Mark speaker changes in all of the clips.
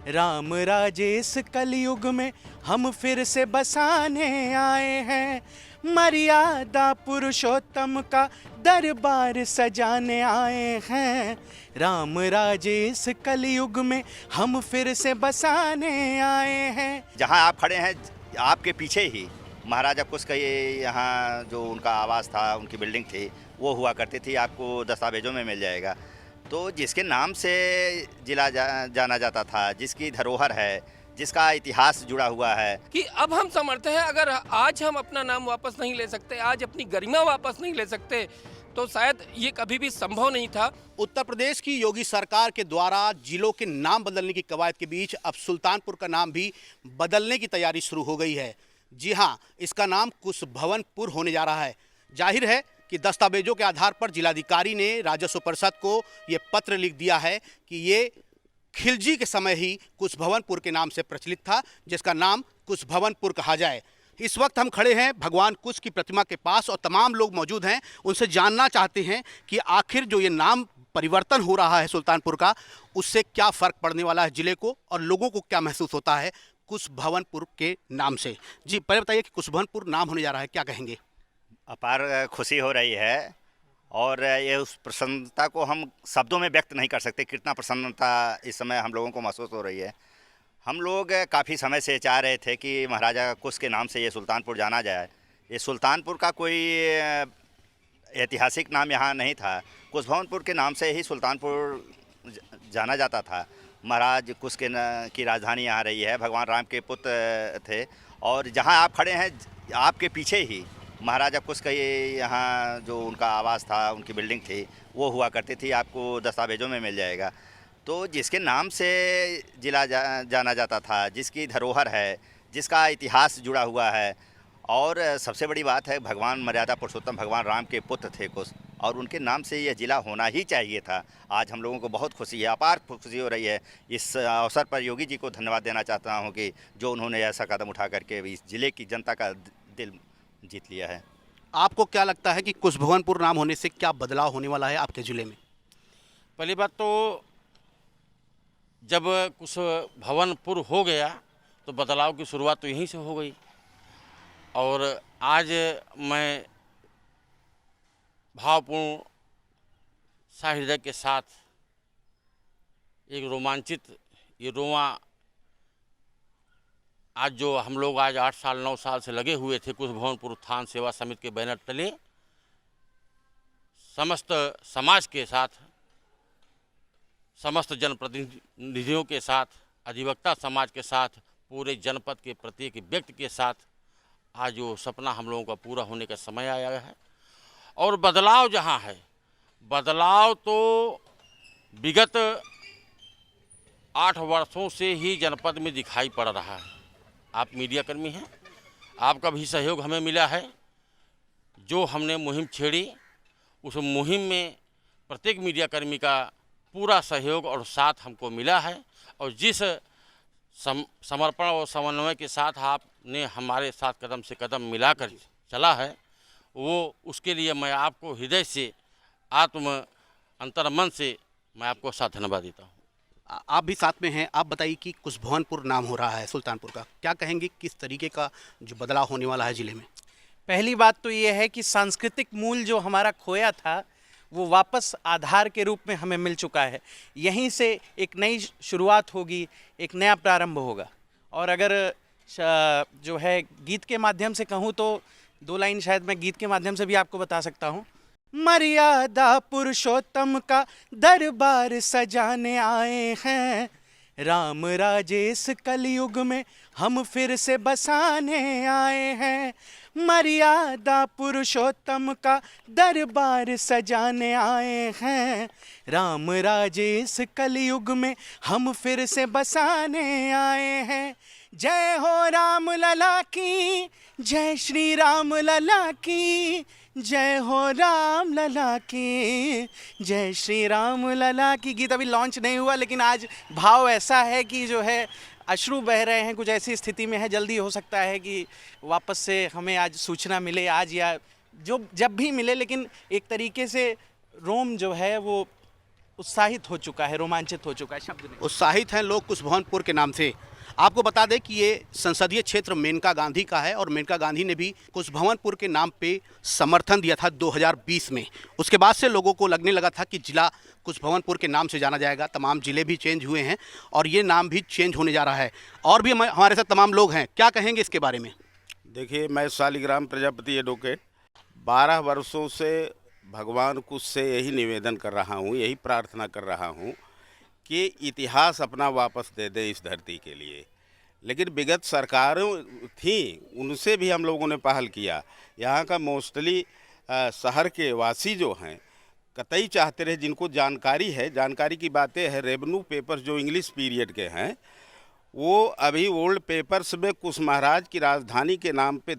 Speaker 1: राम राजेश कलयुग में हम फिर से बसाने आए हैं। मर्यादा पुरुषोत्तम का दरबार सजाने आए हैं। राम राजेश कलयुग में हम फिर से बसाने आए हैं।
Speaker 2: जहां आप खड़े हैं आपके पीछे ही महाराजा कुछ का ये यहाँ जो उनका आवास था, उनकी बिल्डिंग थी, वो हुआ करती थी। आपको दस्तावेजों में मिल जाएगा। तो जिसके नाम से जिला जाना जाता था, जिसकी धरोहर है, जिसका इतिहास जुड़ा हुआ है
Speaker 3: कि अब हम समर्थ हैं। अगर आज हम अपना नाम वापस नहीं ले सकते, आज अपनी गरिमा वापस नहीं ले सकते, तो शायद ये कभी भी संभव नहीं था।
Speaker 4: उत्तर प्रदेश की योगी सरकार के द्वारा जिलों के नाम बदलने की कवायद के बीच अब सुल्तानपुर का नाम भी बदलने की तैयारी शुरू हो गई है। जी हाँ, इसका नाम कुशभवनपुर होने जा रहा है। जाहिर है कि दस्तावेजों के आधार पर जिलाधिकारी ने राजस्व परिषद को ये पत्र लिख दिया है कि ये खिलजी के समय ही कुशभवनपुर के नाम से प्रचलित था, जिसका नाम कुशभवनपुर कहा जाए। इस वक्त हम खड़े हैं भगवान कुश की प्रतिमा के पास और तमाम लोग मौजूद हैं। उनसे जानना चाहते हैं कि आखिर जो ये नाम परिवर्तन हो रहा है सुल्तानपुर का, उससे क्या फ़र्क पड़ने वाला है ज़िले को और लोगों को क्या महसूस होता है कुशभवनपुर के नाम से। जी पहले बताइए कि कुशभवनपुर नाम होने जा रहा है, क्या कहेंगे?
Speaker 2: अपार खुशी हो रही है और ये उस प्रसन्नता को हम शब्दों में व्यक्त नहीं कर सकते। कितना प्रसन्नता इस समय हम लोगों को महसूस हो रही है। हम लोग काफ़ी समय से चाह रहे थे कि महाराजा कुश के नाम से ये सुल्तानपुर जाना जाए। ये सुल्तानपुर का कोई ऐतिहासिक नाम यहाँ नहीं था। कुशभवनपुर के नाम से ही सुल्तानपुर जाना जाता था। महाराज कुश की राजधानी यहाँ रही है। भगवान राम के पुत्र थे और जहाँ आप खड़े हैं आपके पीछे ही महाराजा कुश का ये यहाँ जो उनका आवास था, उनकी बिल्डिंग थी, वो हुआ करती थी। आपको दस्तावेजों में मिल जाएगा। तो जिसके नाम से जिला जाना जाता था, जिसकी धरोहर है, जिसका इतिहास जुड़ा हुआ है, और सबसे बड़ी बात है भगवान मर्यादा पुरुषोत्तम भगवान राम के पुत्र थे कुश, और उनके नाम से यह ज़िला होना ही चाहिए था। आज हम लोगों को बहुत खुशी है, अपार खुशी हो रही है। इस अवसर पर योगी जी को धन्यवाद देना चाहता हूं कि जो उन्होंने ऐसा कदम उठा करके इस ज़िले की जनता का दिल जीत लिया है।
Speaker 4: आपको क्या लगता है कि कुशभवनपुर नाम होने से क्या बदलाव होने वाला है आपके ज़िले में?
Speaker 5: पहली बात तो जब कुशभवनपुर हो गया तो बदलाव की शुरुआत तो यहीं से हो गई। और आज मैं भावपूर्ण सहृदय के साथ एक रोमांचित ये रोमा आज जो हम लोग आज 8 साल 9 साल से लगे हुए थे कुशभवनपुर उत्थान सेवा समिति के बैनर तले, समस्त समाज के साथ, समस्त जनप्रतिनिधियों के साथ, अधिवक्ता समाज के साथ, पूरे जनपद के प्रत्येक व्यक्ति के साथ आज वो सपना हम लोगों का पूरा होने का समय आया है। और बदलाव जहाँ है, बदलाव तो विगत 8 वर्षों से ही जनपद में दिखाई पड़ रहा है। आप मीडियाकर्मी हैं, आपका भी सहयोग हमें मिला है। जो हमने मुहिम छेड़ी, उस मुहिम में प्रत्येक मीडियाकर्मी का पूरा सहयोग और साथ हमको मिला है। और जिस समर्पण और समन्वय के साथ आपने हमारे साथ कदम से कदम मिलाकर चला है, वो उसके लिए मैं आपको हृदय से, अंतर्मन से मैं आपको साथ धन्यवाद देता हूँ।
Speaker 4: आप भी साथ में हैं, आप बताइए कि कुशभवनपुर नाम हो रहा है सुल्तानपुर का, क्या कहेंगे किस तरीके का जो बदलाव होने वाला है ज़िले में?
Speaker 1: पहली बात तो ये है कि सांस्कृतिक मूल जो हमारा खोया था वो वापस आधार के रूप में हमें मिल चुका है। यहीं से एक नई शुरुआत होगी, एक नया प्रारंभ होगा। और अगर जो है गीत के माध्यम से कहूँ तो 2 लाइन शायद मैं गीत के माध्यम से भी आपको बता सकता हूँ। मर्यादा पुरुषोत्तम का दरबार सजाने आए हैं। राम राजेश कलयुग में हम फिर से बसाने आए हैं। मर्यादा पुरुषोत्तम का दरबार सजाने आए हैं। राम राजेश कलयुग में हम फिर से बसाने आए हैं। जय हो राम लला की, जय श्री राम लला की, जय हो राम लला की, जय श्री राम लला की। गीत अभी लॉन्च नहीं हुआ, लेकिन आज भाव ऐसा है कि जो है अश्रु बह रहे हैं। कुछ ऐसी स्थिति में है, जल्दी हो सकता है कि वापस से हमें आज सूचना मिले, आज या जब भी मिले, लेकिन एक तरीके से रोम जो है वो उत्साहित हो चुका है, रोमांचित हो चुका है, शब्द नहीं।
Speaker 4: उत्साहित हैं लोग कुशभवनपुर के नाम से। आपको बता दें कि ये संसदीय क्षेत्र मेनका गांधी का है और मेनका गांधी ने भी कुशभवनपुर के नाम पे समर्थन दिया था 2020 में। उसके बाद से लोगों को लगने लगा था कि जिला कुशभवनपुर के नाम से जाना जाएगा। तमाम जिले भी चेंज हुए हैं और ये नाम भी चेंज होने जा रहा है। और भी हमारे साथ तमाम लोग हैं, क्या कहेंगे इसके बारे में?
Speaker 6: देखिए, मैं शालिग्राम प्रजापति एडवोकेट 12 वर्षों से भगवान कुछ से यही निवेदन कर रहा हूँ, यही प्रार्थना कर रहा हूँ कि इतिहास अपना वापस दे दे इस धरती के लिए। लेकिन विगत सरकारों थी, उनसे भी हम लोगों ने पहल किया। यहाँ का मोस्टली शहर के वासी जो हैं कतई चाहते रहे, जिनको जानकारी है, जानकारी की बातें है, रेवेन्यू पेपर्स जो इंग्लिश पीरियड के हैं वो अभी ओल्ड पेपर्स में कुश महाराज की राजधानी के नाम पे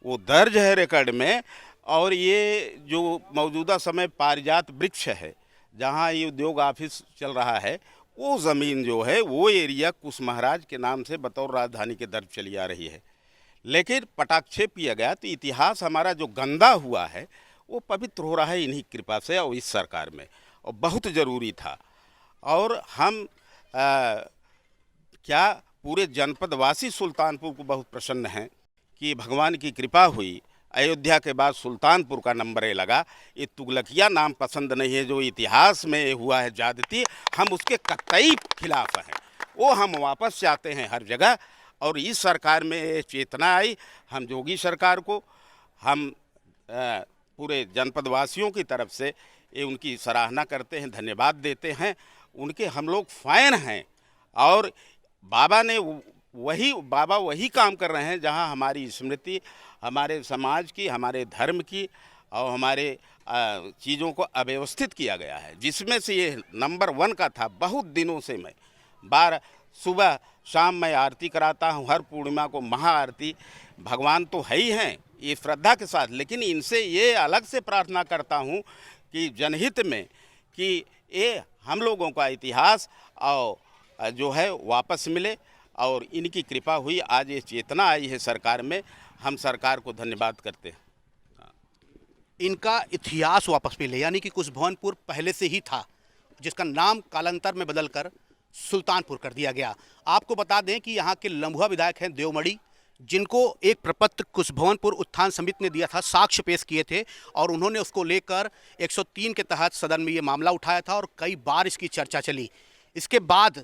Speaker 6: वो दर्ज है रिकॉर्ड में। और ये जो मौजूदा समय पारिजात वृक्ष है जहाँ ये उद्योग ऑफिस चल रहा है, वो ज़मीन जो है वो एरिया कुश महाराज के नाम से बतौर राजधानी के दर्ज चली आ रही है। लेकिन पटाक्षेप किया गया तो इतिहास हमारा जो गंदा हुआ है वो पवित्र हो रहा है इन्हीं कृपा से और इस सरकार में, और बहुत ज़रूरी था। और हम क्या पूरे जनपदवासी सुल्तानपुर को बहुत प्रसन्न हैं कि भगवान की कृपा हुई, अयोध्या के बाद सुल्तानपुर का नंबर लगा। ये तुगलकिया नाम पसंद नहीं है जो इतिहास में हुआ है ज्यादती, हम उसके कतई खिलाफ हैं। वो हम वापस चाहते हैं हर जगह। और इस सरकार में ये चेतना आई, हम जोगी सरकार को हम पूरे जनपदवासियों की तरफ से ये उनकी सराहना करते हैं, धन्यवाद देते हैं। उनके हम लोग फ़ैन हैं। और बाबा वही काम कर रहे हैं जहां हमारी स्मृति, हमारे समाज की, हमारे धर्म की और हमारे चीज़ों को अव्यवस्थित किया गया है, जिसमें से ये नंबर 1 का था। बहुत दिनों से मैं सुबह शाम मैं आरती कराता हूं, हर पूर्णिमा को महाआरती। भगवान तो है ही हैं ये श्रद्धा के साथ, लेकिन इनसे ये अलग से प्रार्थना करता हूं कि जनहित में कि ये हम लोगों का इतिहास और जो है वापस मिले। और इनकी कृपा हुई, आज ये चेतना आई है सरकार में, हम सरकार को धन्यवाद करते हैं।
Speaker 4: इनका इतिहास वापस मिले, यानी कि कुशभवनपुर पहले से ही था जिसका नाम कालांतर में बदलकर सुल्तानपुर कर दिया गया। आपको बता दें कि यहाँ के लम्भुआ विधायक हैं देवमणि, जिनको एक प्रपत्र कुशभवनपुर उत्थान समिति ने दिया था, साक्ष्य पेश किए थे और उन्होंने उसको लेकर 103 के तहत सदन में ये मामला उठाया था और कई बार इसकी चर्चा चली। इसके बाद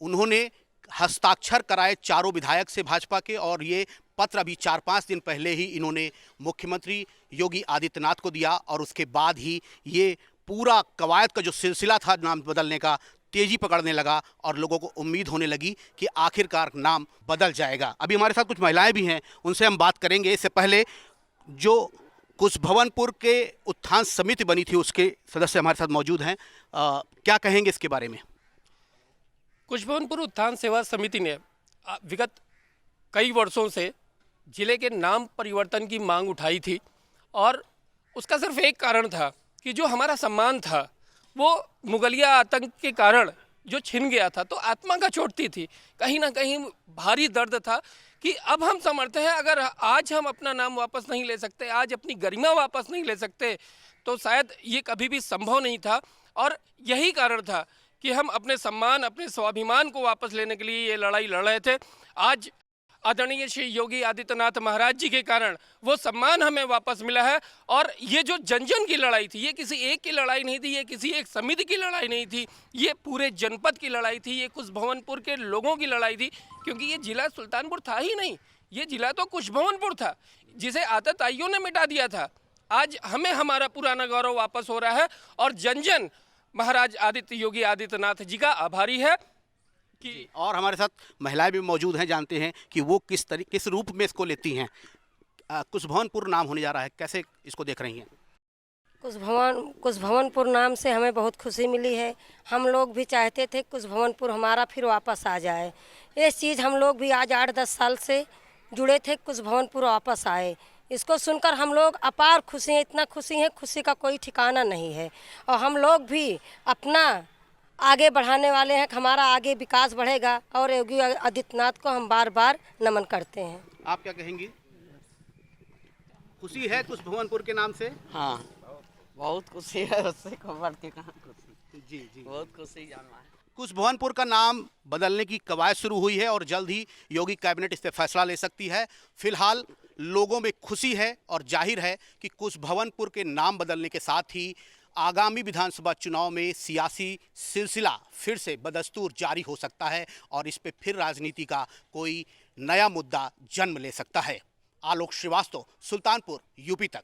Speaker 4: उन्होंने हस्ताक्षर कराए चारों विधायक से भाजपा के, और ये पत्र अभी 4-5 दिन पहले ही इन्होंने मुख्यमंत्री योगी आदित्यनाथ को दिया। और उसके बाद ही ये पूरा कवायद का जो सिलसिला था नाम बदलने का तेजी पकड़ने लगा और लोगों को उम्मीद होने लगी कि आखिरकार नाम बदल जाएगा। अभी हमारे साथ कुछ महिलाएं भी हैं, उनसे हम बात करेंगे। इससे पहले जो कुशभवनपुर के उत्थान समिति बनी थी उसके सदस्य हमारे साथ मौजूद हैं, क्या कहेंगे इसके बारे में?
Speaker 3: कुशभवनपुर उत्थान सेवा समिति ने विगत कई वर्षों से जिले के नाम परिवर्तन की मांग उठाई थी और उसका सिर्फ एक कारण था कि जो हमारा सम्मान था वो मुगलिया आतंक के कारण जो छिन गया था, तो आत्मा का चोटती थी, कहीं ना कहीं भारी दर्द था कि अब हम समझते हैं अगर आज हम अपना नाम वापस नहीं ले सकते, आज अपनी गरिमा वापस नहीं ले सकते, तो शायद ये कभी भी संभव नहीं था। और यही कारण था कि हम अपने सम्मान, अपने स्वाभिमान को वापस लेने के लिए ये लड़ाई लड़ रहे थे। आज आदरणीय श्री योगी आदित्यनाथ महाराज जी के कारण वो सम्मान हमें वापस मिला है। और ये जो जन जन की लड़ाई थी, ये किसी एक की लड़ाई नहीं थी, ये किसी एक समिति की लड़ाई नहीं थी, ये पूरे जनपद की लड़ाई थी, ये कुशभवनपुर के लोगों की लड़ाई थी। क्योंकि ये जिला सुल्तानपुर था ही नहीं, ये जिला तो कुशभवनपुर था जिसे आतताइयों ने मिटा दिया था। आज हमें हमारा पुराना गौरव वापस हो रहा है और जन जन महाराज आदित्य योगी आदित्यनाथ जी का आभारी है। कि
Speaker 4: और हमारे साथ महिलाएं भी मौजूद हैं, जानते हैं कि वो किस रूप में इसको लेती हैं। कुशभवनपुर नाम होने जा रहा है, कैसे इसको देख रही हैं?
Speaker 7: कुशभवनपुर नाम से हमें बहुत खुशी मिली है। हम लोग भी चाहते थे कुशभवनपुर हमारा फिर वापस आ जाए। ये चीज़ हम लोग भी आज 8-10 साल से जुड़े थे, कुशभवनपुर वापस आए। इसको सुनकर हम लोग अपार खुशी हैं, इतना खुशी हैं, खुशी का कोई ठिकाना नहीं है। और हम लोग भी अपना आगे बढ़ाने वाले हैं, हमारा आगे विकास बढ़ेगा और योगी आदित्यनाथ को हम बार बार नमन करते हैं।
Speaker 4: आप क्या कहेंगी? खुशी है कुशभवनपुर के नाम से?
Speaker 8: हाँ, बहुत खुशी है, उससे को बढ़ के कहाँ खुशी।
Speaker 4: जी जी।
Speaker 1: बहुत खुशी जानना है।
Speaker 4: कुशभवनपुर का नाम बदलने की कवायद शुरू हुई है और जल्द ही योगी कैबिनेट इस पर फैसला ले सकती है। फिलहाल लोगों में खुशी है और जाहिर है कि कुशभवनपुर के नाम बदलने के साथ ही आगामी विधानसभा चुनाव में सियासी सिलसिला फिर से बदस्तूर जारी हो सकता है और इस पे फिर राजनीति का कोई नया मुद्दा जन्म ले सकता है। आलोक श्रीवास्तव, सुल्तानपुर, यूपी तक।